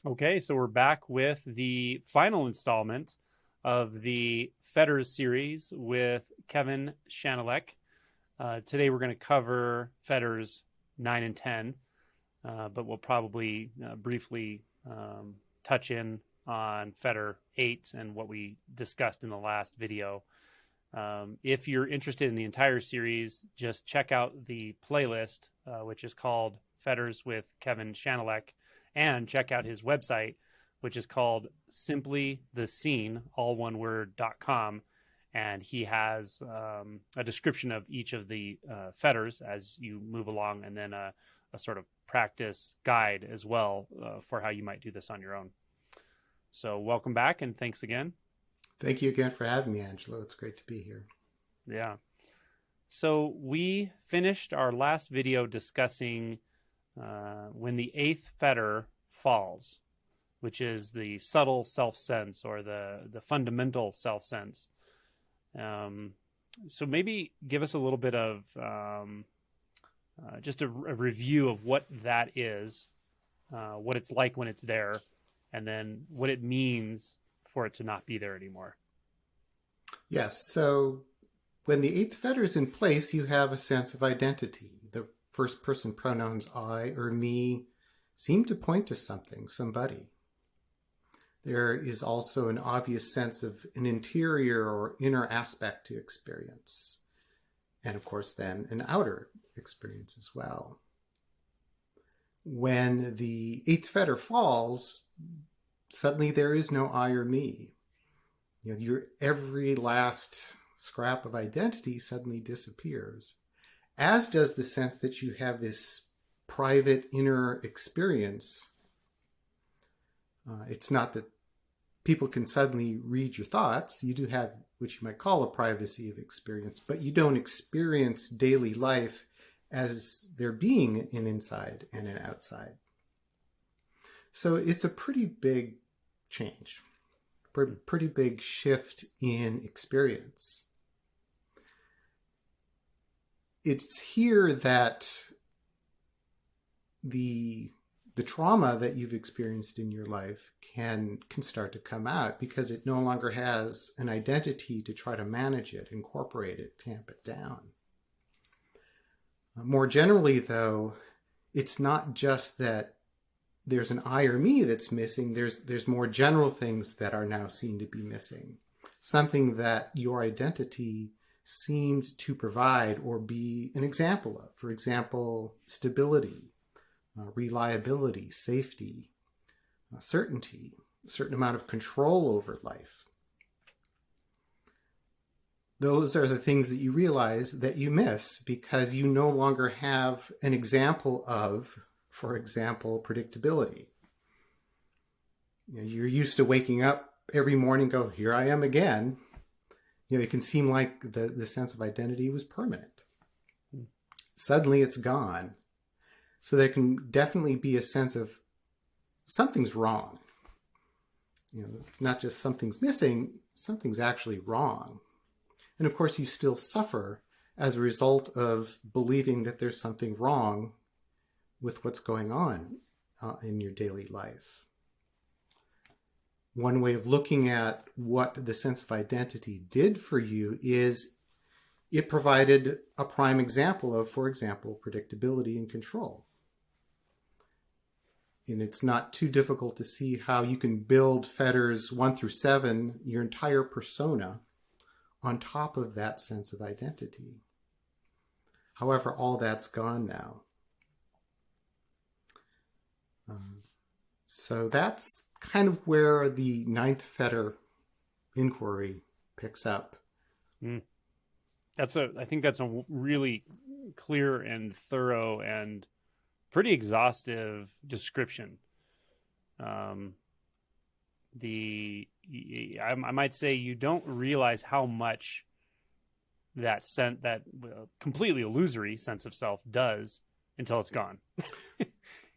Okay, so we're back with the final installment of the Fetters series with Kevin Schanilec. Today we're going to cover Fetters 9 and 10, but we'll probably briefly touch in on Fetter 8 and what we discussed in the last video. If you're interested in the entire series, just check out the playlist, which is called Fetters with Kevin Schanilec, and check out his website, which is called simplythescene, all one word.com. And he has a description of each of the fetters as you move along, and then a sort of practice guide as well for how you might do this on your own. So welcome back, and thanks again. Thank you again for having me, Angelo. It's great to be here. Yeah. So we finished our last video discussing when the eighth fetter falls, which is the subtle self-sense or the fundamental self-sense. So maybe give us a little bit of just a review of what that is, what it's like when it's there, and then what it means for it to not be there anymore. Yes. So when the eighth fetter is in place, you have a sense of identity. The first person pronouns I or me seem to point to something, somebody. There is also an obvious sense of an interior or inner aspect to experience. And of course, then an outer experience as well. When the eighth fetter falls, suddenly there is no I or me. Your every last scrap of identity suddenly disappears, as does the sense that you have this private inner experience. It's not that people can suddenly read your thoughts. You do have what you might call a privacy of experience, but you don't experience daily life as there being an inside and an outside. So it's a pretty big change, pretty big shift in experience. It's here that the trauma that you've experienced in your life can start to come out, because it no longer has an identity to try to manage it, incorporate it, tamp it down. More generally, though, it's not just that there's an I or me that's missing. There's more general things that are now seen to be missing. Something that your identity seemed to provide or be an example of. For example, stability, reliability, safety, certainty, a certain amount of control over life. Those are the things that you realize that you miss because you no longer have an example of, for example, predictability. You're used to waking up every morning, go, here I am again. It can seem like the sense of identity was permanent. Suddenly it's gone. So there can definitely be a sense of something's wrong. It's not just something's missing, something's actually wrong. And of course, you still suffer as a result of believing that there's something wrong with what's going on in your daily life. One way of looking at what the sense of identity did for you is it provided a prime example of, for example, predictability and control. And it's not too difficult to see how you can build fetters 1 through 7, your entire persona, on top of that sense of identity. However, all that's gone now. So that's kind of where the ninth fetter inquiry picks up. I think that's a really clear and thorough and pretty exhaustive description. I might say you don't realize how much that completely illusory sense of self does until it's gone.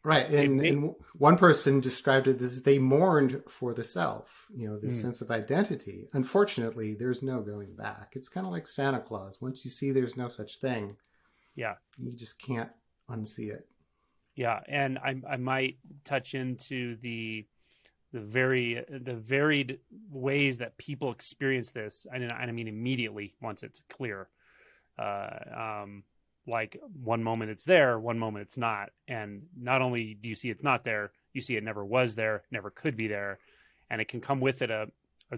Right. And one person described it as they mourned for the self, this sense of identity. Unfortunately, there's no going back. It's kind of like Santa Claus. Once you see there's no such thing, yeah, you just can't unsee it. Yeah. And I might touch into the the varied ways that people experience this. I mean immediately once it's clear. Like one moment it's there, one moment it's not. And not only do you see it's not there, you see it never was there, never could be there. And it can come with it a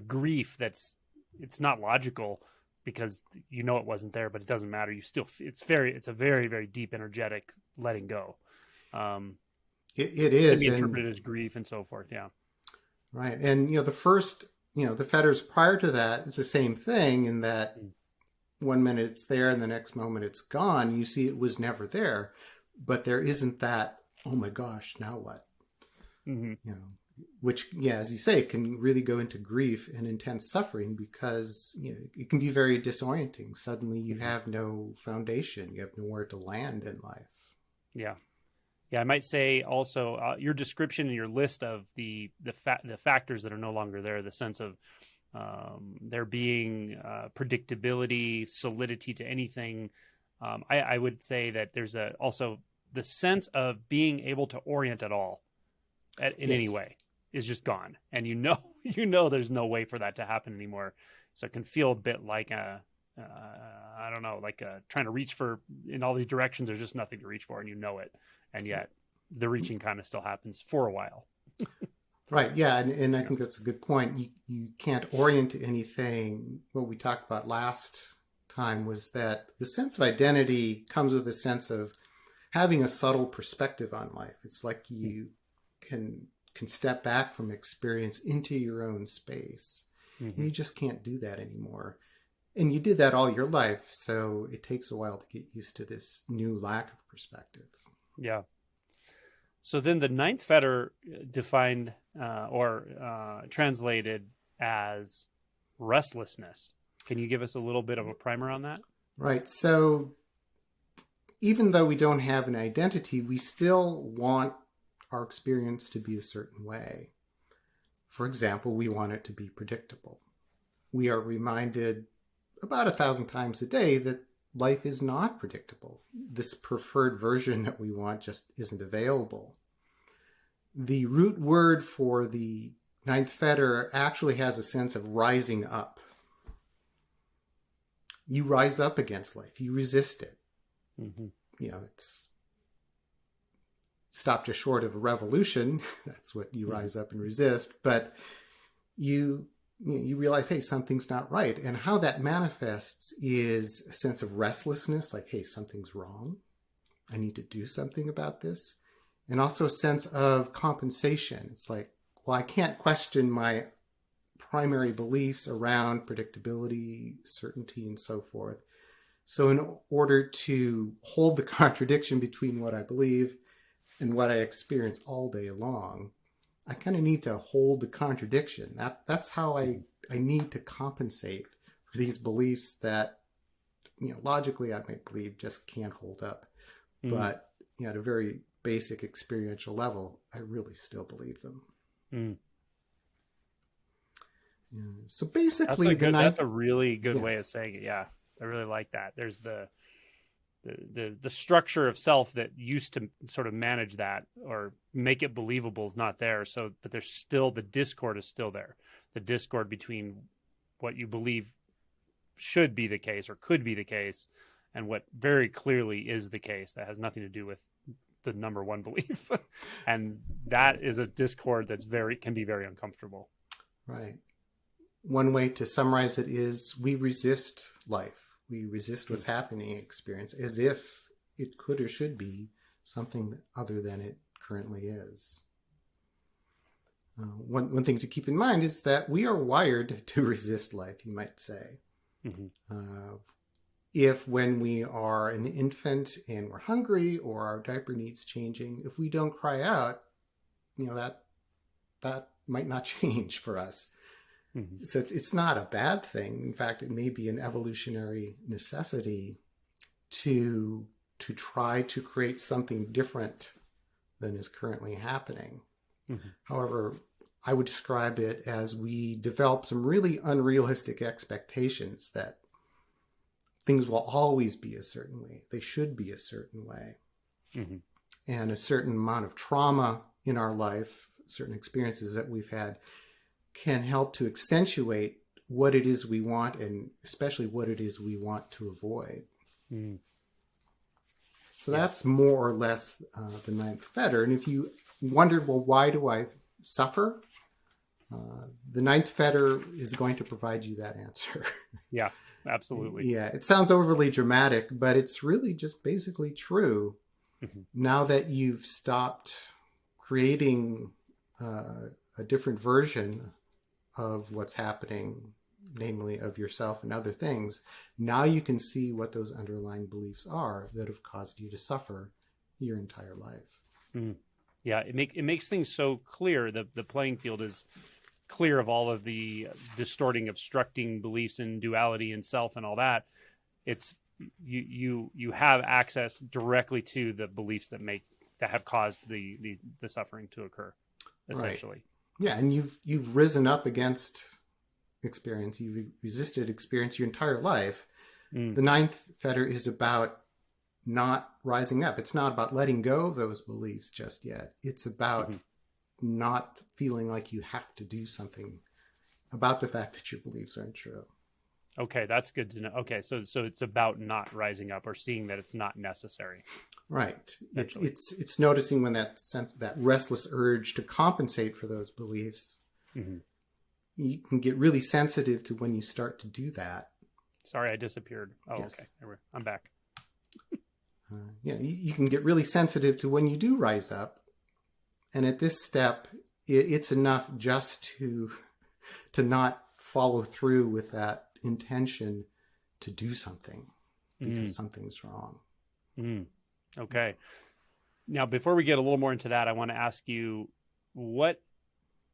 grief it's not logical because you know it wasn't there, but it doesn't matter. You still, it's a very, very deep, energetic letting go. It is. Can be interpreted as grief and so forth. Yeah. Right. And, the Fetters prior to that is the same thing in that one minute it's there and the next moment it's gone. You see it was never there, but there isn't that, oh my gosh, now what? Which, as you say, can really go into grief and intense suffering because, it can be very disorienting. Suddenly you have no foundation. You have nowhere to land in life. Yeah. Yeah, I might say also your description and your list of the factors that are no longer there, the sense of there being predictability, solidity to anything. I would say that there's also the sense of being able to orient at all in any way is just gone, and there's no way for that to happen anymore. So it can feel a bit like I don't know, like trying to reach for in all these directions. There's just nothing to reach for, and it. And yet the reaching kind of still happens for a while. Right. Yeah. And I think that's a good point. You can't orient to anything. What we talked about last time was that the sense of identity comes with a sense of having a subtle perspective on life. It's like you can step back from experience into your own space. You just can't do that anymore. And you did that all your life. So it takes a while to get used to this new lack of perspective. Yeah. So then the ninth fetter defined or translated as restlessness. Can you give us a little bit of a primer on that? Right. So even though we don't have an identity, we still want our experience to be a certain way. For example, we want it to be predictable. We are reminded about 1,000 times a day that life is not predictable. This preferred version that we want just isn't available. The root word for the ninth fetter actually has a sense of rising up. You rise up against life. You resist it. It's stopped just short of a revolution. That's what you rise up and resist. But you realize, hey, something's not right. And how that manifests is a sense of restlessness, like, hey, something's wrong. I need to do something about this. And also a sense of compensation. It's like, well, I can't question my primary beliefs around predictability, certainty, and so forth. So in order to hold the contradiction between what I believe and what I experience all day long, I kind of need to hold the contradiction. That's how I need to compensate for these beliefs that, logically I might believe just can't hold up. But, at a very basic experiential level, I really still believe them. Yeah. So basically, that's a really good way of saying it. Yeah, I really like that. There's the structure of self that used to sort of manage that or make it believable is not there. So, but there's still, the discord is still there. The discord between what you believe should be the case or could be the case and what very clearly is the case that has nothing to do with the number one belief. And that is a discord that's can be very uncomfortable. Right. One way to summarize it is we resist life. We resist what's happening in experience as if it could or should be something other than it currently is. One thing to keep in mind is that we are wired to resist life, you might say. If when we are an infant and we're hungry or our diaper needs changing, if we don't cry out, that might not change for us. So it's not a bad thing. In fact, it may be an evolutionary necessity to try to create something different than is currently happening. However, I would describe it as we develop some really unrealistic expectations that things will always be a certain way. They should be a certain way. And a certain amount of trauma in our life, certain experiences that we've had can help to accentuate what it is we want, and especially what it is we want to avoid. Mm. So that's more or less the ninth fetter. And if you wondered, well, why do I suffer? The ninth fetter is going to provide you that answer. Yeah, absolutely. Yeah, it sounds overly dramatic, but it's really just basically true. Mm-hmm. Now that you've stopped creating a different version of what's happening, namely of yourself and other things, now you can see what those underlying beliefs are that have caused you to suffer your entire life. Mm. Yeah, it makes things so clear. The playing field is clear of all of the distorting, obstructing beliefs in duality and self and all that. It's you have access directly to the beliefs that have caused the suffering to occur, essentially. Right. Yeah, and you've risen up against experience. You've resisted experience your entire life. Mm. The ninth fetter is about not rising up. It's not about letting go of those beliefs just yet. It's about not feeling like you have to do something about the fact that your beliefs aren't true. Okay, that's good to know. Okay, so it's about not rising up or seeing that it's not necessary. Right. It's noticing when that restless urge to compensate for those beliefs. Mm-hmm. You can get really sensitive to when you start to do that. Sorry, I disappeared. Oh, yes. Okay. I'm back. You can get really sensitive to when you do rise up. And at this step, it's enough just to not follow through with that intention to do something because something's wrong. Mm. Okay. Now, before we get a little more into that, I want to ask you,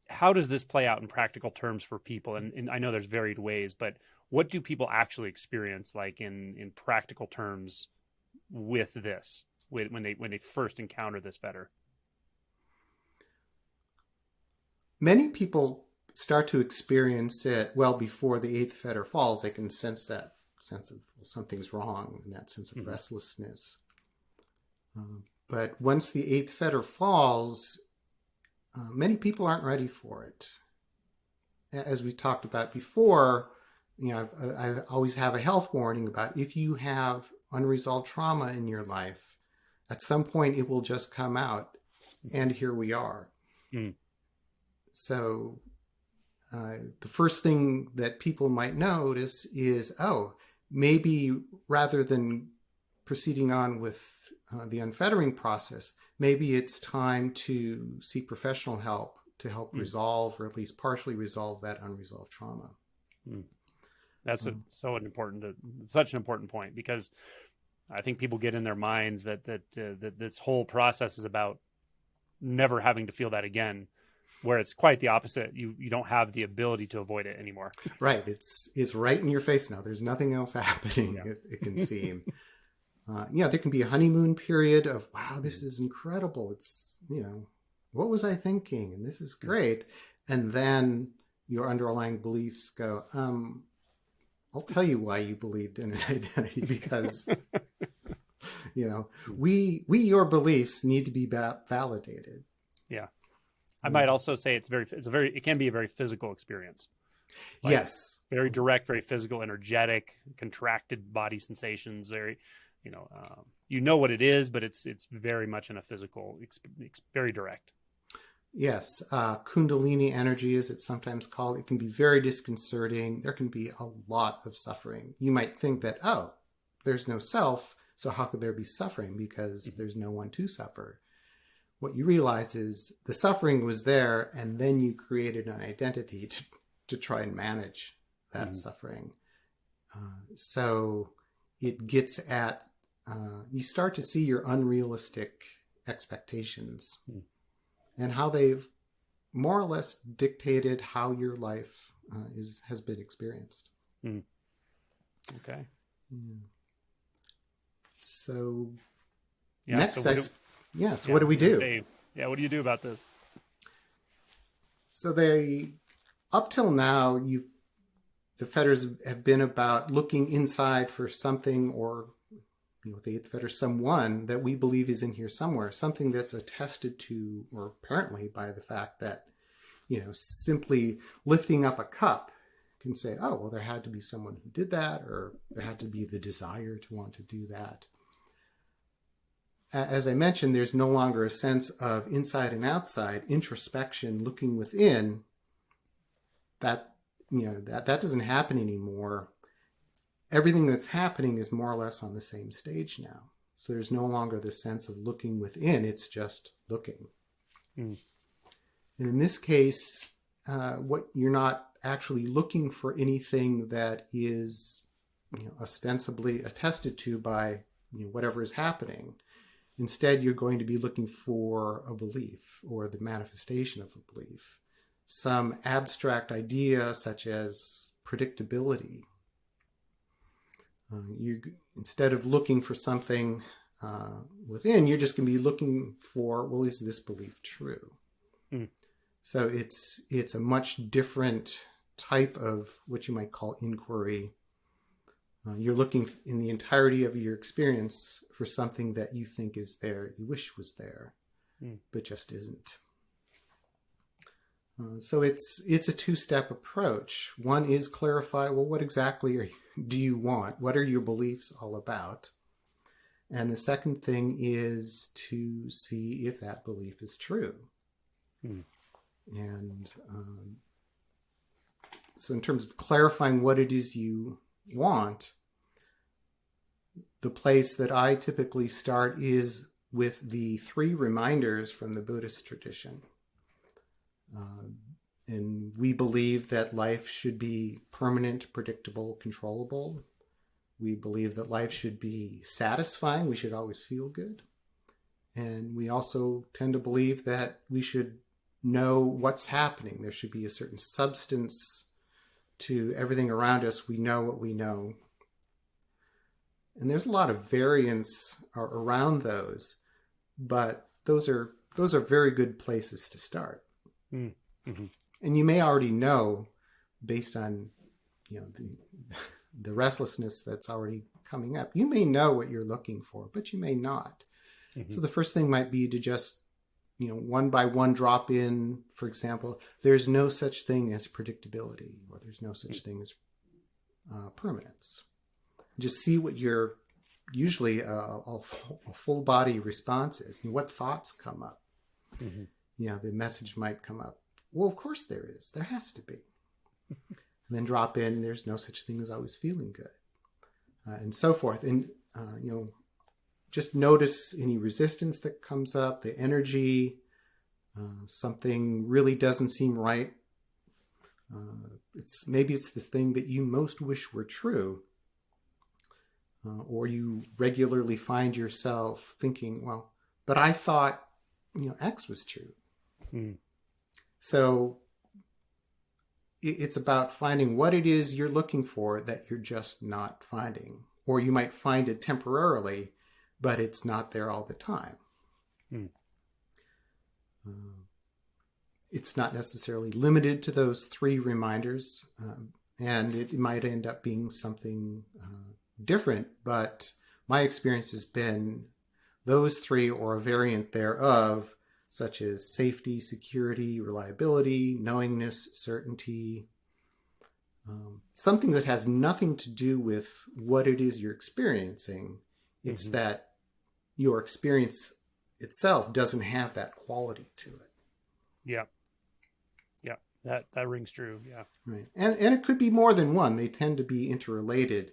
how does this play out in practical terms for people? And I know there's varied ways, but what do people actually experience, like in practical terms, with this when they first encounter this fetter? Many people start to experience it well before the eighth fetter falls. They can sense that sense of something's wrong and that sense of restlessness. But once the eighth fetter falls, many people aren't ready for it. As we talked about before, I always have a health warning about if you have unresolved trauma in your life, at some point it will just come out, and here we are. Mm. So the first thing that people might notice is, maybe rather than proceeding on with the unfettering process, maybe it's time to seek professional help to help resolve or at least partially resolve that unresolved trauma. Mm. That's such an important point, because I think people get in their minds that this whole process is about never having to feel that again, where it's quite the opposite. You don't have the ability to avoid it anymore. Right. It's right in your face now. There's nothing else happening. Yeah. It can seem. There can be a honeymoon period of, wow, this is incredible. It's, what was I thinking? And this is great. And then your underlying beliefs go, I'll tell you why you believed in an identity, because, your beliefs need to be validated. Yeah. I might also say it can be a very physical experience. Like, yes. Very direct, very physical, energetic, contracted body sensations. Very, what it is, but it's very much in a physical, very direct. Yes. Kundalini energy, as it's sometimes called, it can be very disconcerting. There can be a lot of suffering. You might think that, there's no self, so how could there be suffering? Because there's no one to suffer. What you realize is the suffering was there, and then you created an identity to try and manage that suffering. So it gets at, you start to see your unrealistic expectations and how they've more or less dictated how your life has been experienced. Mm. Okay. So next, what do we do? What do you do about this? So up till now, the fetters have been about looking inside for something or, with the eighth fetter, someone that we believe is in here somewhere, something that's attested to, or apparently by the fact that, simply lifting up a cup can say, oh, well, there had to be someone who did that, or there had to be the desire to want to do that. As I mentioned, there's no longer a sense of inside and outside, introspection, looking within. That doesn't happen anymore. Everything that's happening is more or less on the same stage now. So there's no longer the sense of looking within, it's just looking. And in this case, what you're not actually looking for anything that is ostensibly attested to by whatever is happening. Instead, you're going to be looking for a belief or the manifestation of a belief, some abstract idea such as predictability. Instead of looking for something within, you're just going to be looking for, well, is this belief true? So it's a much different type of what you might call inquiry. You're looking in the entirety of your experience for something that you think is there, you wish was there, but just isn't. So it's a two-step approach. One is clarify, well, what exactly do you want? What are your beliefs all about? And the second thing is to see if that belief is true. And so in terms of clarifying what it is you want, the place that I typically start is with the 3 reminders from the Buddhist tradition. And we believe that life should be permanent, predictable, controllable. We believe that life should be satisfying. We should always feel good. And we also tend to believe that we should know what's happening. There should be a certain substance to everything around us. We know what we know. And there's a lot of variance around those, but those are very good places to start. Mm-hmm. And you may already know, based on the restlessness that's already coming up, you may know what you're looking for, but you may not. Mm-hmm. So the first thing might be to just one by one drop in, for example, there's no such thing as predictability, or there's no such thing as permanence. Just see what your usually a full body response is, and what thoughts come up. Mm-hmm. The message might come up, well, of course there is. There has to be. And then drop in, there's no such thing as always feeling good, and so forth. And, just notice any resistance that comes up, the energy, something really doesn't seem right. Maybe it's the thing that you most wish were true, or you regularly find yourself thinking, well, but I thought, X was true. So it's about finding what it is you're looking for that you're just not finding, or you might find it temporarily, but it's not there all the time. It's not necessarily limited to those 3 reminders, and it might end up being something different, but my experience has been those 3 or a variant thereof, such as safety, security, reliability, knowingness, certainty, something that has nothing to do with what it is you're experiencing. It's that your experience itself doesn't have that quality to it. Yeah. That rings true. Yeah. Right. And it could be more than one. They tend to be interrelated.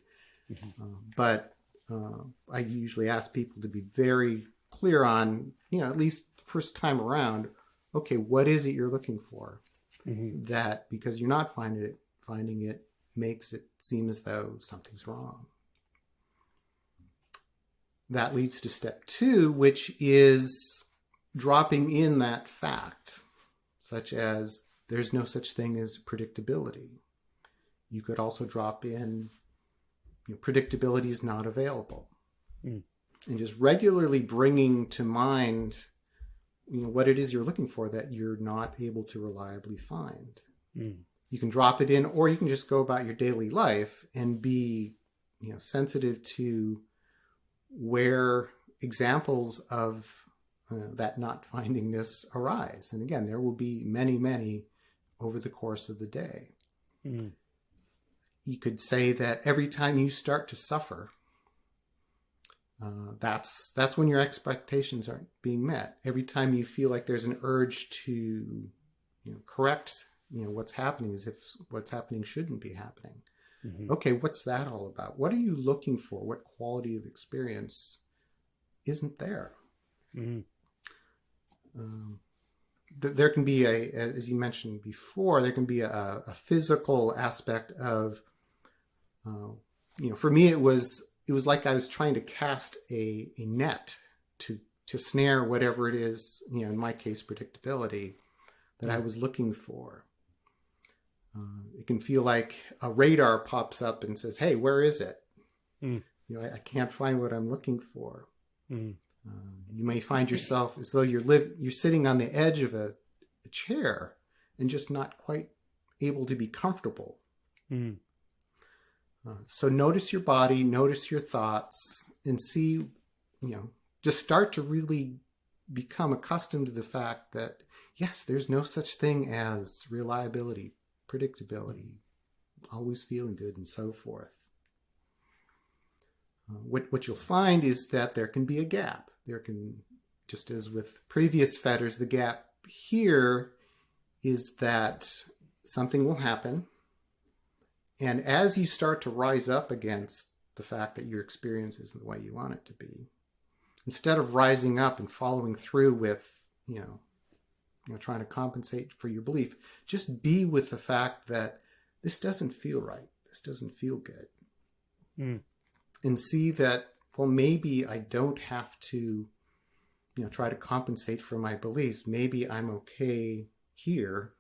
But I usually ask people to be very clear on, at least first time around, okay, what is it you're looking for? That, because you're not finding it makes it seem as though something's wrong. That leads to step 2, which is dropping in that fact, such as there's no such thing as predictability. You could also drop in, predictability is not available. And just regularly bringing to mind, what it is you're looking for that you're not able to reliably find. You can drop it in, or you can just go about your daily life and be, sensitive to where examples of that not findingness arise. And again, there will be many, many over the course of the day. Mm. You could say that every time you start to suffer, that's when your expectations aren't being met. Every time you feel like there's an urge to, correct, what's happening as if what's happening shouldn't be happening. Mm-hmm. Okay, what's that all about? What are you looking for? What quality of experience isn't there? Mm-hmm. There can be as you mentioned before, there can be a physical aspect of, for me, it was like I was trying to cast a net to snare whatever it is, in my case, predictability that I was looking for. It can feel like a radar pops up and says, "Hey, where is it?" Mm. I can't find what I'm looking for. Mm. You may find yourself as though you're sitting on the edge of a chair and just not quite able to be comfortable. Mm. So notice your body, notice your thoughts, and see, just start to really become accustomed to the fact that, yes, there's no such thing as reliability, predictability, always feeling good, and so forth. What you'll find is that there can be a gap. There can, just as with previous fetters, the gap here is that something will happen. And as you start to rise up against the fact that your experience isn't the way you want it to be, instead of rising up and following through with, trying to compensate for your belief, just be with the fact that this doesn't feel right. This doesn't feel good. Mm. And see that, well, maybe I don't have to, try to compensate for my beliefs. Maybe I'm okay here.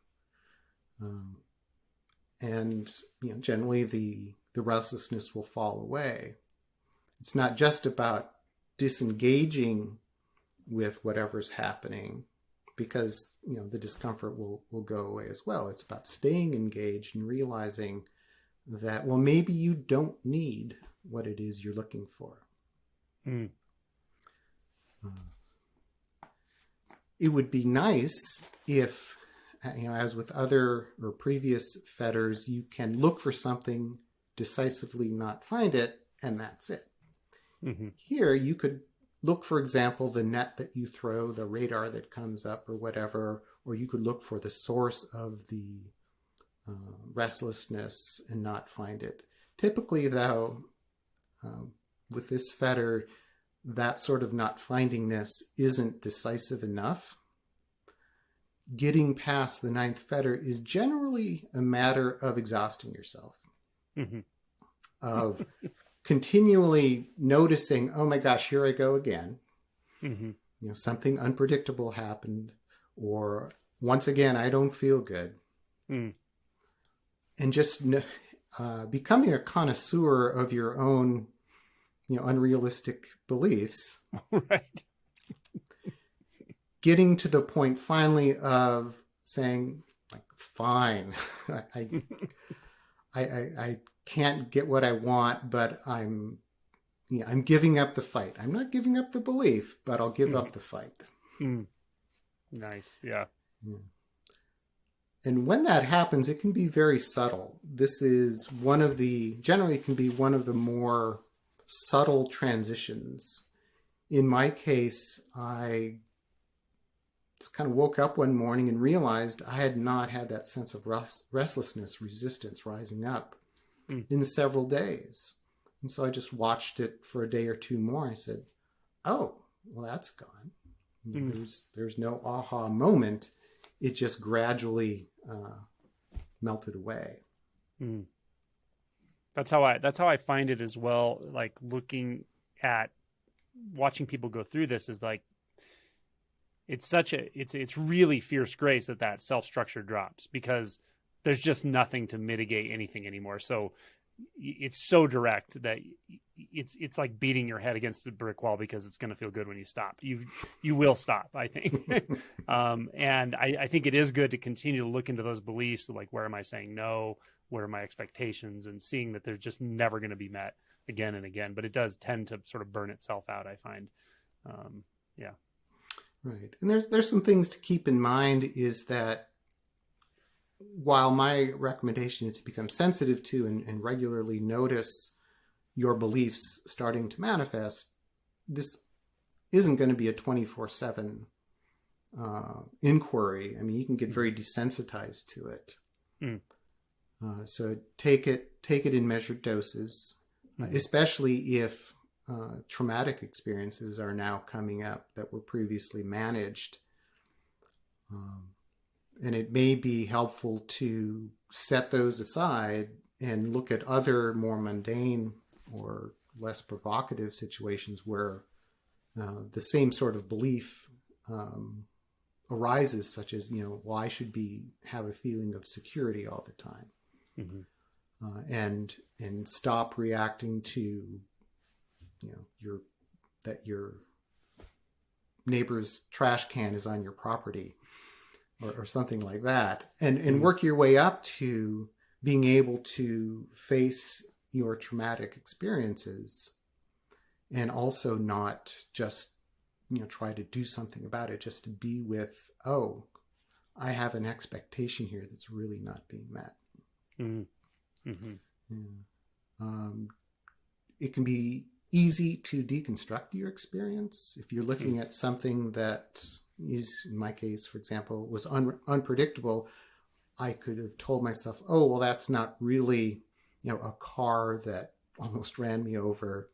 And, generally the restlessness will fall away. It's not just about disengaging with whatever's happening, because, the discomfort will go away as well. It's about staying engaged and realizing that, well, maybe you don't need what it is you're looking for. Mm. It would be nice if, as with other or previous fetters, you can look for something, decisively not find it, and that's it. Mm-hmm. Here, you could look, for example, the net that you throw, the radar that comes up or whatever, or you could look for the source of the restlessness and not find it. Typically, though, with this fetter, that sort of not findingness isn't decisive enough. Getting past the ninth fetter is generally a matter of exhausting yourself, Mm-hmm. of continually noticing, oh my gosh, here I go again. Mm-hmm. Something unpredictable happened, or once again, I don't feel good. Mm. And just becoming a connoisseur of your own, unrealistic beliefs. Right. Getting to the point finally of saying, like, fine, I can't get what I want, but I'm giving up the fight. I'm not giving up the belief, but I'll give up the fight. Mm. Nice. Yeah. And when that happens, it can be very subtle. This is generally can be one of the more subtle transitions. In my case, I just kind of woke up one morning and realized I had not had that sense of restlessness, resistance rising up in several days. And so I just watched it for a day or two more. I said, oh, well, that's gone. There's no aha moment. It just gradually melted away. Mm. That's how I find it as well. Like watching people go through this is like, it's really fierce grace that self-structure drops, because there's just nothing to mitigate anything anymore. So it's so direct that it's like beating your head against a brick wall, because it's going to feel good when you stop. You will stop, I think. And I think it is good to continue to look into those beliefs, like, where am I saying no? What are my expectations? And seeing that they're just never going to be met. again and again, but it does tend to sort of burn itself out, I find. Yeah. Right. And there's some things to keep in mind is that while my recommendation is to become sensitive to and regularly notice your beliefs starting to manifest, this isn't going to be a 24/7 inquiry. I mean, you can get very desensitized to it. Mm. So take it in measured doses, especially if traumatic experiences are now coming up that were previously managed. And it may be helpful to set those aside and look at other more mundane or less provocative situations where the same sort of belief arises, such as, well, I should have a feeling of security all the time. And stop reacting to, that your neighbor's trash can is on your property or something like that. And work your way up to being able to face your traumatic experiences and also not just, try to do something about it, just to be with, oh, I have an expectation here that's really not being met. It can be easy to deconstruct your experience. If you're looking at something that is, in my case, for example, was unpredictable, I could have told myself, oh, well, that's not really, a car that almost ran me over.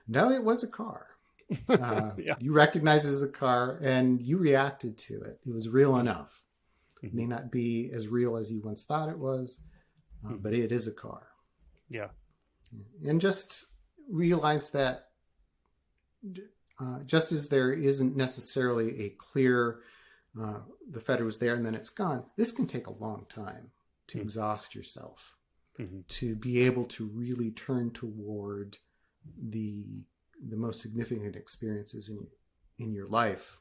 No, it was a car. You recognize it as a car and you reacted to it. It was real enough. It may not be as real as you once thought it was, but it is a car. Yeah. And just realize that just as there isn't necessarily a clear, the fetter was there and then it's gone, this can take a long time to exhaust yourself, to be able to really turn toward the most significant experiences in your life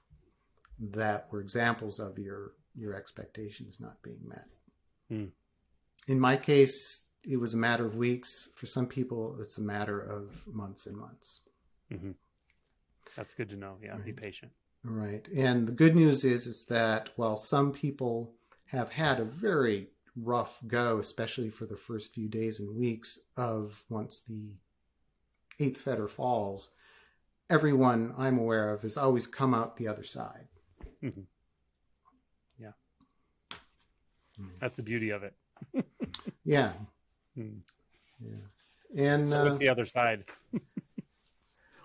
that were examples of your expectations not being met. In my case, it was a matter of weeks. For some people, it's a matter of months and months. That's good to know. Yeah, right. Be patient. Right. And the good news is that while some people have had a very rough go, especially for the first few days and weeks of once the 8th fetter falls, everyone I'm aware of has always come out the other side. Yeah. That's the beauty of it. Yeah. And so what's the other side?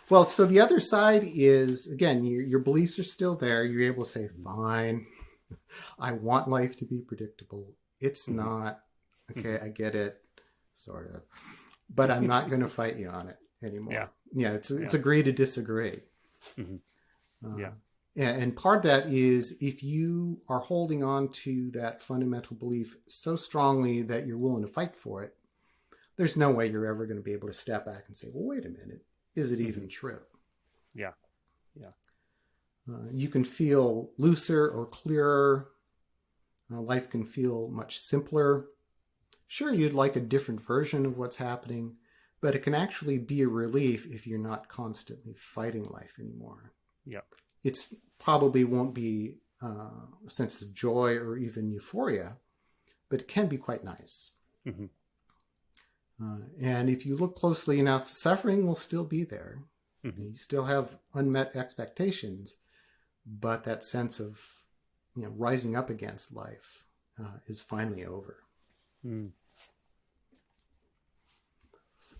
Well, so the other side is, again, your beliefs are still there. You're able to say, fine, I want life to be predictable. It's not. Okay, I get it, sort of. But I'm not going to fight you on it anymore. Yeah, it's agree to disagree. And part of that is if you are holding on to that fundamental belief so strongly that you're willing to fight for it, there's no way you're ever going to be able to step back and say, well, wait a minute, is it even true? Yeah. You can feel looser or clearer. Life can feel much simpler. Sure, you'd like a different version of what's happening, but it can actually be a relief if you're not constantly fighting life anymore. Yep. It's probably won't be a sense of joy or even euphoria, but it can be quite nice. And if you look closely enough, suffering will still be there. You still have unmet expectations, but that sense of rising up against life is finally over.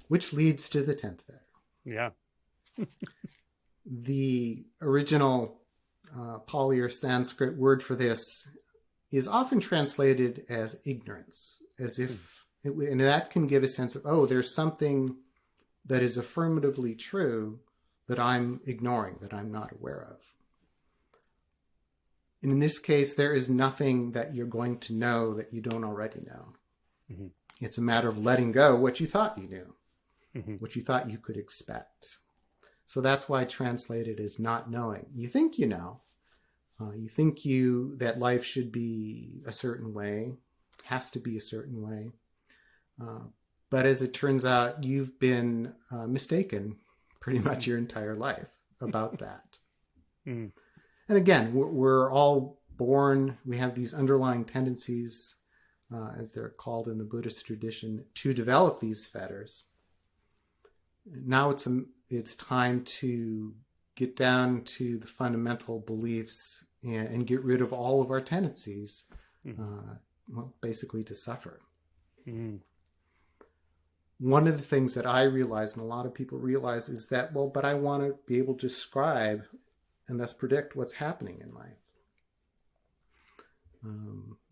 Which leads to the 10th fetter. Yeah. The original Pali or Sanskrit word for this is often translated as ignorance, as if, and that can give a sense of, oh, there's something that is affirmatively true that I'm ignoring, that I'm not aware of. And in this case, there is nothing that you're going to know that you don't already know. It's a matter of letting go what you thought you knew, what you thought you could expect. So that's why I translate it as not knowing. You think you know. You think that life should be a certain way, has to be a certain way. But as it turns out, you've been mistaken pretty much your entire life about that. Mm. And again, we're all born, we have these underlying tendencies, as they're called in the Buddhist tradition, to develop these fetters. Now it's time to get down to the fundamental beliefs and get rid of all of our tendencies, well, basically to suffer. Mm. One of the things that I realize, and a lot of people realize, is that, well, but I want to be able to describe and thus predict what's happening in life.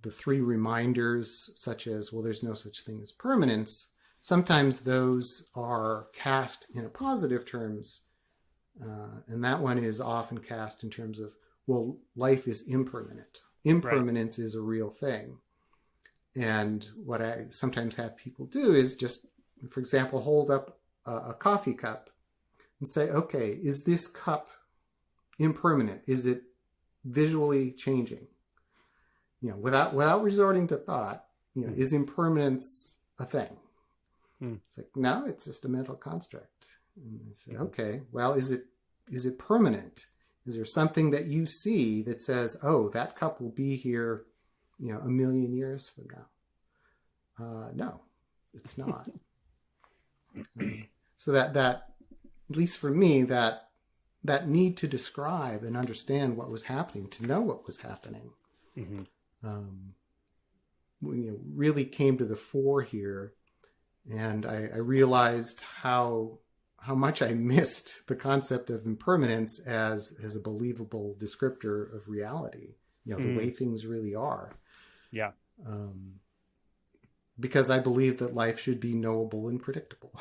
The three reminders, such as, well, there's no such thing as permanence, sometimes those are cast in a positive terms, and that one is often cast in terms of, well, life is impermanent. Impermanence is a real thing. And what I sometimes have people do is just, for example, hold up a coffee cup and say, okay, is this cup impermanent? Is it visually changing? Without resorting to thought, is impermanence a thing? It's like, no, it's just a mental construct. And I say, okay, well, is it permanent? Is there something that you see that says, oh, that cup will be here, 1,000,000 years from now? No, it's not. So that at least for me, that need to describe and understand what was happening, to know what was happening, really came to the fore here. And I realized how much I missed the concept of impermanence as a believable descriptor of reality, the way things really are. Yeah. Because I believe that life should be knowable and predictable.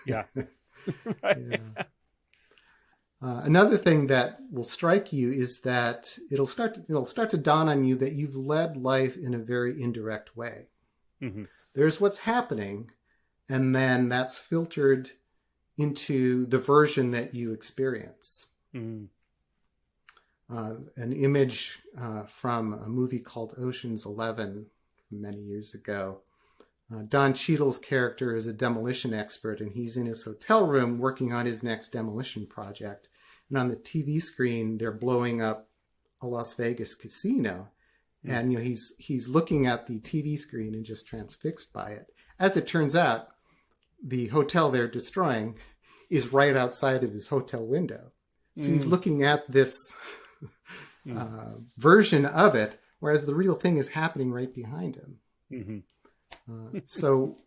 Yeah. Right. Yeah. Another thing that will strike you is that it'll start to dawn on you that you've led life in a very indirect way. Mm-hmm. There's what's happening, and then that's filtered into the version that you experience. Mm-hmm. An image from a movie called Ocean's 11 from many years ago. Don Cheadle's character is a demolition expert, and he's in his hotel room working on his next demolition project. And on the TV screen, they're blowing up a Las Vegas casino. And he's looking at the TV screen and just transfixed by it. As it turns out, the hotel they're destroying is right outside of his hotel window. So he's looking at this version of it, whereas the real thing is happening right behind him. Mm-hmm. So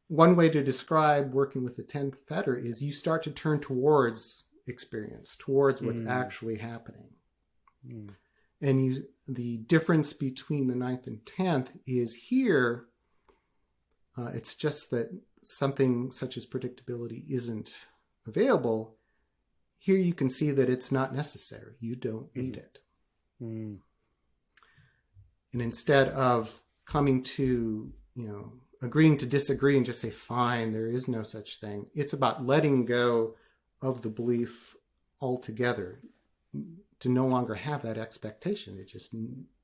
one way to describe working with the 10th fetter is you start to turn towards experience, towards what's actually happening. And the difference between the 9th and 10th is here, it's just that something such as predictability isn't available. Here you can see that it's not necessary. You don't need it. And instead of coming to, agreeing to disagree and just say, fine, there is no such thing, it's about letting go of the belief altogether, to no longer have that expectation. It just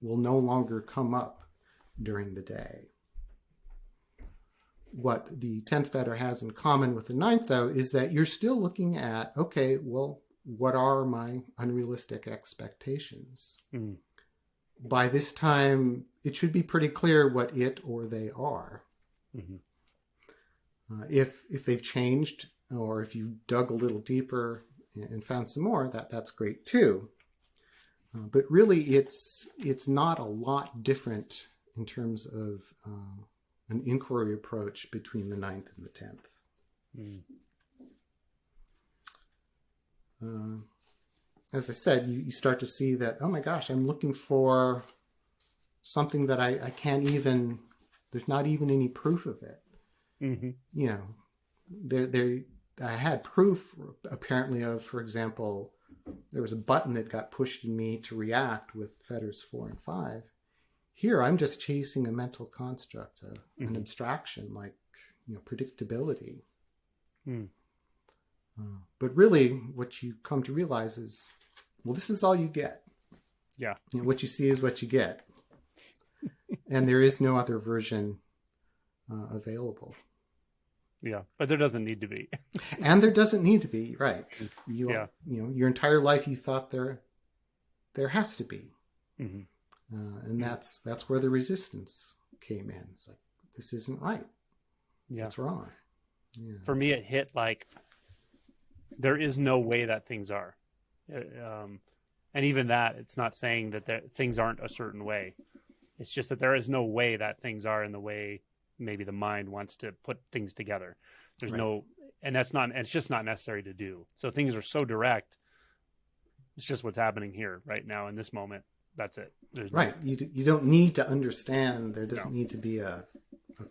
will no longer come up during the day. What the 10th fetter has in common with the 9th, though, is that you're still looking at, okay, well, what are my unrealistic expectations? By this time, it should be pretty clear what it or they are. If they've changed, or if you dug a little deeper and found some more, that's great too. But really, it's not a lot different in terms of an inquiry approach between the 9th and the 10th. As I said, you start to see that, oh my gosh, I'm looking for something that I can't even, there's not even any proof of it. I had proof apparently of, for example, there was a button that got pushed in me to react with Fetters 4 and 5. Here, I'm just chasing a mental construct, an abstraction like predictability. But really, what you come to realize is, well, this is all you get. Yeah. What you see is what you get. And there is no other version available. Yeah. But there doesn't need to be. And there doesn't need to be, right? Yeah. Your entire life you thought there has to be. Mm-hmm. And that's where the resistance came in. It's like, this isn't right. Yeah. That's wrong. Yeah. For me, it hit like there is no way that things are. And even that, it's not saying that things aren't a certain way. It's just that there is no way that things are in the way maybe the mind wants to put things together. There's Right. it's just not necessary to do. So things are so direct. It's just what's happening here right now in this moment. That's it. There's Right. You don't need to understand. There doesn't No. need to be a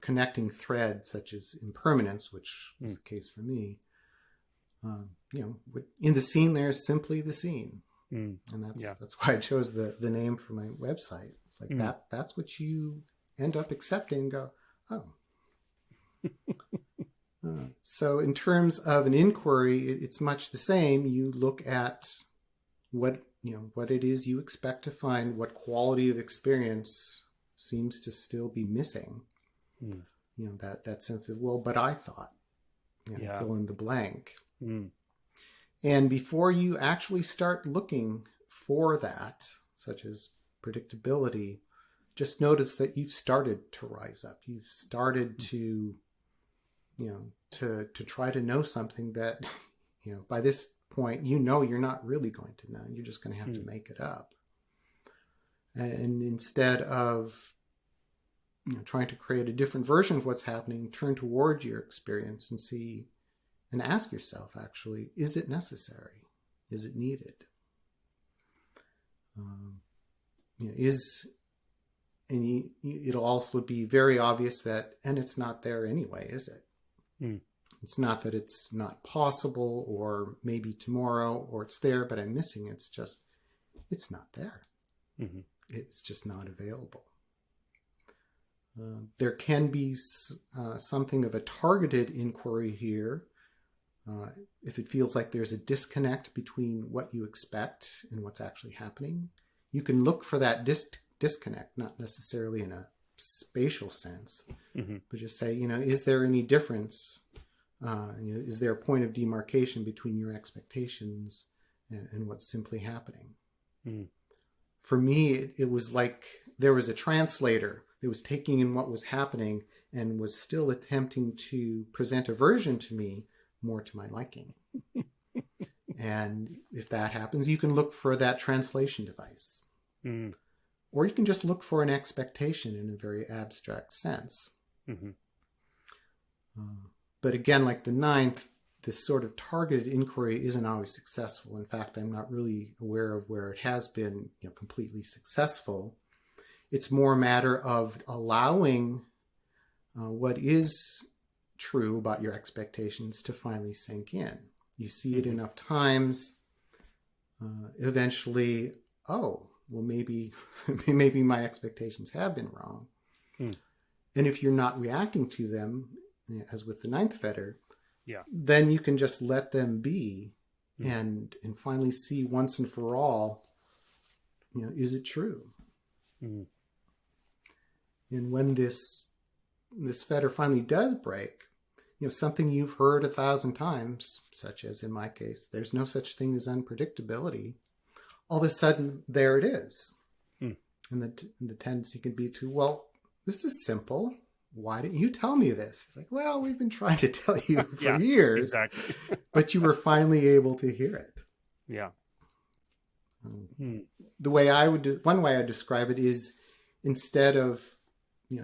connecting thread such as impermanence, which was the case for me. In the scene, there's simply the scene. And that's why I chose the name for my website. It's like that's what you end up accepting and go, oh. So in terms of an inquiry, it's much the same. You look at what it is you expect to find, what quality of experience seems to still be missing. That sense of, well, but I thought, fill in the blank. And before you actually start looking for that, such as predictability, just notice that you've started to rise up. You've started to try to know something that, by this point, you're not really going to know. You're just going to have to make it up. And instead of trying to create a different version of what's happening, turn towards your experience and see and ask yourself, actually, is it necessary? Is it needed? It'll also be very obvious that, and it's not there anyway, is it? It's not that it's not possible, or maybe tomorrow, or it's there, but I'm missing it. It's just, it's not there. It's just not available. There can be something of a targeted inquiry here. If it feels like there's a disconnect between what you expect and what's actually happening, you can look for that disconnect, not necessarily in a spatial sense, but just say, is there any difference? Is there a point of demarcation between your expectations and what's simply happening? For me, it was like there was a translator that was taking in what was happening and was still attempting to present a version to me more to my liking. And if that happens, you can look for that translation device. Or you can just look for an expectation in a very abstract sense. But again, like the ninth, this sort of targeted inquiry isn't always successful. In fact, I'm not really aware of where it has been completely successful. It's more a matter of allowing what is true about your expectations to finally sink in. You see it enough times, eventually, oh, well, maybe my expectations have been wrong. And if you're not reacting to them, as with the ninth fetter, then you can just let them be and finally see once and for all, is it true? And when this fetter finally does break, something you've heard 1,000 times, such as in my case, there's no such thing as unpredictability. All of a sudden, there it is. And the tendency can be to, well, this is simple. Why didn't you tell me this? It's like, well, we've been trying to tell you for years, exactly. but you were finally able to hear it. Yeah. The way one way I describe it is, instead of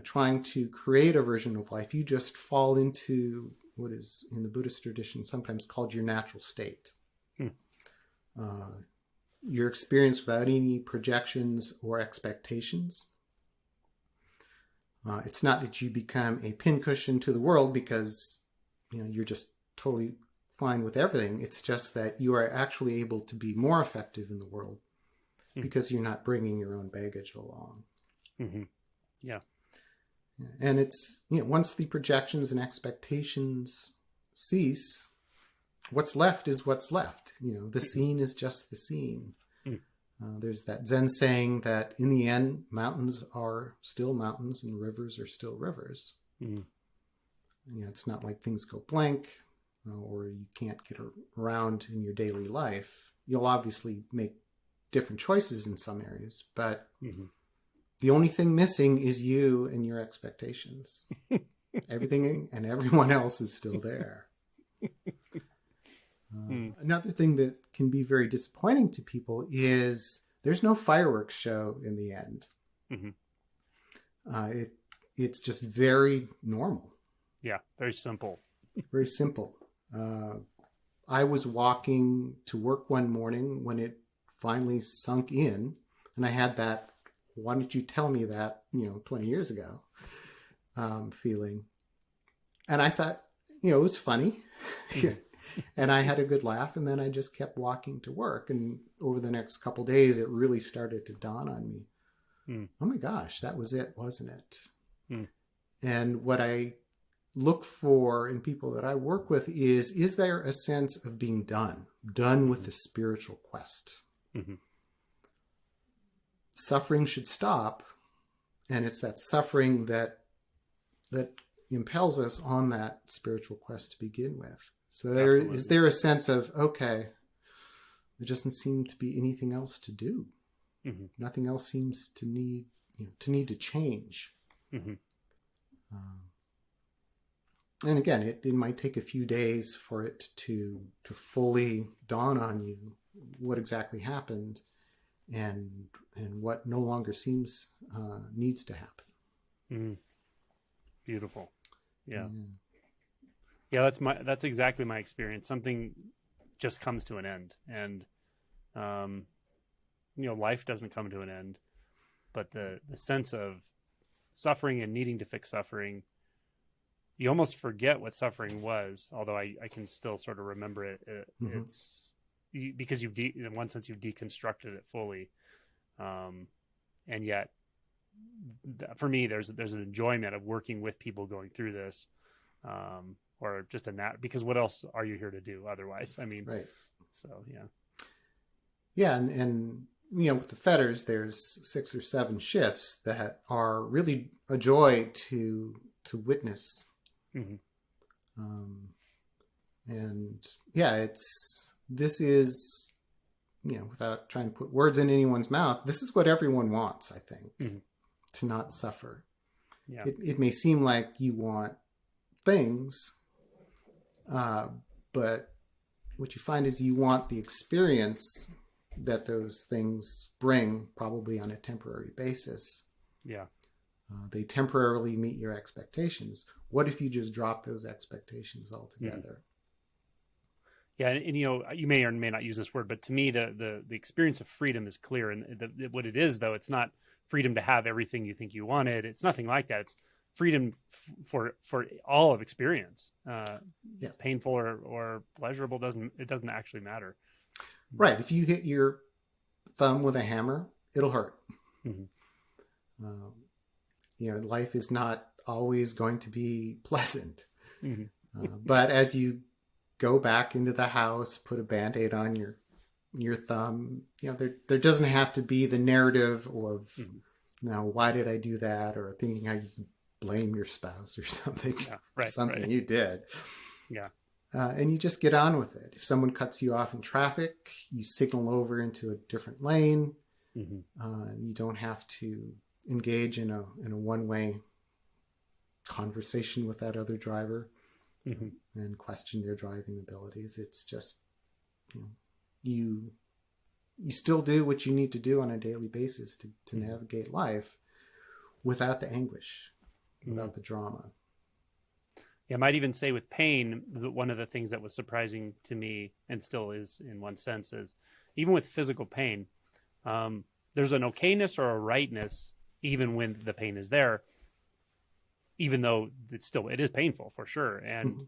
trying to create a version of life, you just fall into what is in the Buddhist tradition sometimes called your natural state. Your experience without any projections or expectations. It's not that you become a pincushion to the world because you're just totally fine with everything. It's just that you are actually able to be more effective in the world because you're not bringing your own baggage along. Yeah. And it's, once the projections and expectations cease, what's left is what's left. The scene is just the scene. There's that Zen saying that in the end, mountains are still mountains and rivers are still rivers. It's not like things go blank or you can't get around in your daily life. You'll obviously make different choices in some areas, but the only thing missing is you and your expectations. Everything and everyone else is still there. Another thing that can be very disappointing to people is there's no fireworks show in the end. It's just very normal. Yeah, very simple. Very simple. I was walking to work one morning when it finally sunk in, and I had that, why didn't you tell me that, 20 years ago, feeling. And I thought, it was funny. And I had a good laugh, and then I just kept walking to work. And over the next couple of days, it really started to dawn on me. Oh my gosh, that was it, wasn't it? And what I look for in people that I work with is there a sense of being done with the spiritual quest? Suffering should stop, and it's that suffering that impels us on that spiritual quest to begin with. So is there a sense of, okay, there doesn't seem to be anything else to do. Nothing else seems to need to change. And again, it might take a few days for it to fully dawn on you what exactly happened and what no longer seems needs to happen. Beautiful. Yeah, that's exactly my experience. Something just comes to an end, and life doesn't come to an end, but the sense of suffering and needing to fix suffering, you almost forget what suffering was, although I can still sort of remember it. It's because in one sense you've deconstructed it fully, and yet for me there's an enjoyment of working with people going through this, or just because what else are you here to do otherwise? I mean, right. So and with the Fetters, there's 6 or 7 shifts that are really a joy to witness. And this is, without trying to put words in anyone's mouth, this is what everyone wants, I think, to not suffer. Yeah. It may seem like you want things, but what you find is you want the experience that those things bring, probably on a temporary basis. Yeah. They temporarily meet your expectations. What if you just drop those expectations altogether? Yeah, and you may or may not use this word, but to me, the experience of freedom is clear. And what it is, though, it's not freedom to have everything you think you wanted. It's nothing like that. It's freedom for all of experience. Yes. Painful or pleasurable doesn't actually matter. Right. If you hit your thumb with a hammer, it'll hurt. Life is not always going to be pleasant. But as you go back into the house, put a Band-Aid on your thumb, there doesn't have to be the narrative of, now, why did I do that? Or thinking how you can blame your spouse or something, you did. Yeah. And you just get on with it. If someone cuts you off in traffic, you signal over into a different lane. You don't have to engage in a one-way conversation with that other driver and question their driving abilities. It's just, you still do what you need to do on a daily basis to navigate life without the anguish, without the drama. Yeah, I might even say with pain, one of the things that was surprising to me, and still is in one sense, is even with physical pain, there's an okayness or a rightness even when the pain is there, even though it is painful for sure. And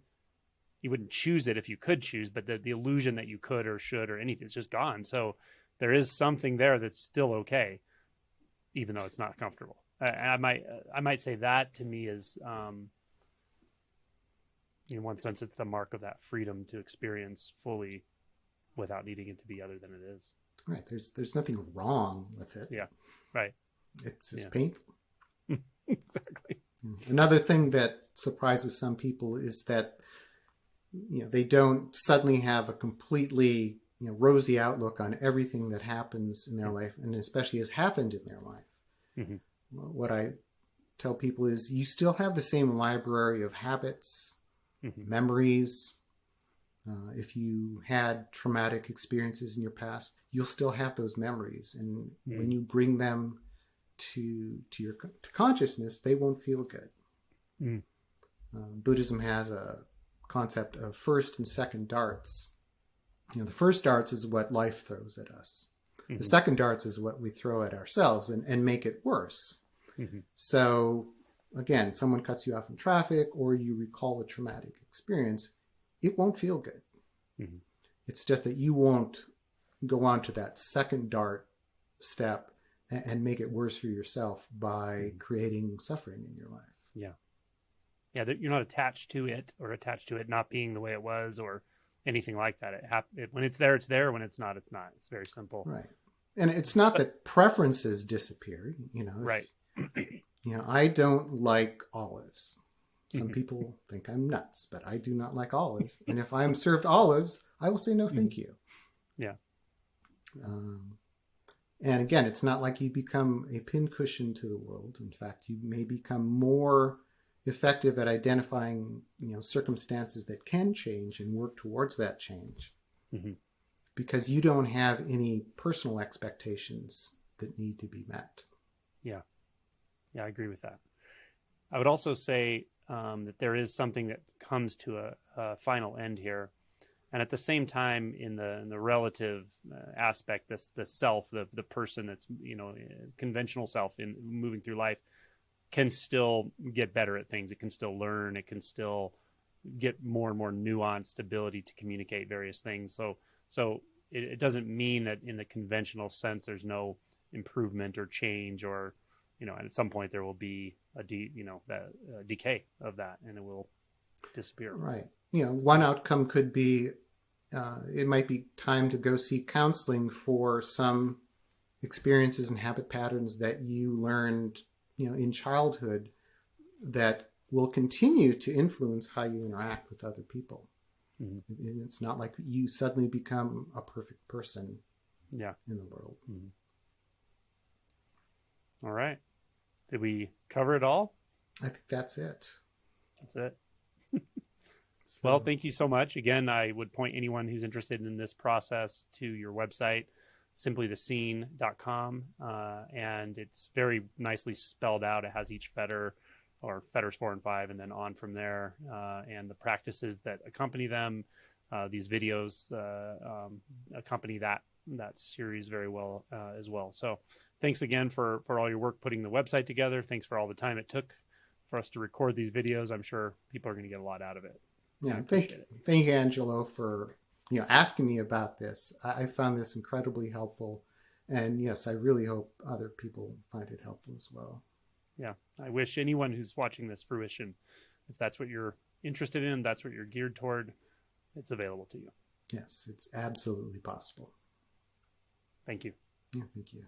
you wouldn't choose it if you could choose, but the illusion that you could or should or anything, it's just gone. So there is something there that's still okay, even though it's not comfortable. I might say that to me is, in one sense, it's the mark of that freedom to experience fully without needing it to be other than it is. Right. There's nothing wrong with it. Yeah. Right. It's just painful. Exactly. Another thing that surprises some people is that they don't suddenly have a completely rosy outlook on everything that happens in their life, and especially has happened in their life. Mm-hmm. What I tell people is you still have the same library of habits, Mm-hmm. memories. If you had traumatic experiences in your past, you'll still have those memories, and when you bring them to consciousness, they won't feel good. Buddhism has a concept of first and second darts. The first darts is what life throws at us. Mm-hmm. The second darts is what we throw at ourselves and make it worse. Mm-hmm. So again, someone cuts you off in traffic, or you recall a traumatic experience, it won't feel good. Mm-hmm. It's just that you won't go on to that second dart step and make it worse for yourself by creating suffering in your life. Yeah. Yeah, you're not attached to it, or attached to it not being the way it was, or anything like that. When it's there, it's there. When it's not, it's not. It's very simple. Right. And it's not that preferences disappear. Right. I don't like olives. Some people think I'm nuts, but I do not like olives. And if I'm served olives, I will say no, thank you. Yeah. And again, it's not like you become a pincushion to the world. In fact, you may become more effective at identifying, circumstances that can change and work towards that change, because you don't have any personal expectations that need to be met. Yeah. Yeah, I agree with that. I would also say that there is something that comes to a final end here. And at the same time, in the relative aspect, the self, the person that's, conventional self in moving through life, can still get better at things. It can still learn. It can still get more and more nuanced ability to communicate various things. So it doesn't mean that in the conventional sense there's no improvement or change, or and at some point there will be a decay of that, and it will disappear. Right. One outcome could be it might be time to go seek counseling for some experiences and habit patterns that you learned in childhood that will continue to influence how you interact with other people. Mm-hmm. And it's not like you suddenly become a perfect person in the world. Mm-hmm. All right. Did we cover it all? I think that's it. That's it. Well, thank you so much. Again, I would point anyone who's interested in this process to your website, simplythescene.com, and it's very nicely spelled out. It has each fetter, or fetters 4 and 5, and then on from there, and the practices that accompany them. These videos accompany that series very well as well. So thanks again for all your work putting the website together. Thanks for all the time it took for us to record these videos. I'm sure people are going to get a lot out of it. Yeah, thank you, Angelo, for asking me about this. I found this incredibly helpful, and yes, I really hope other people find it helpful as well. Yeah, I wish anyone who's watching this fruition, if that's what you're interested in, that's what you're geared toward, it's available to you. Yes, it's absolutely possible. Thank you. Yeah, thank you.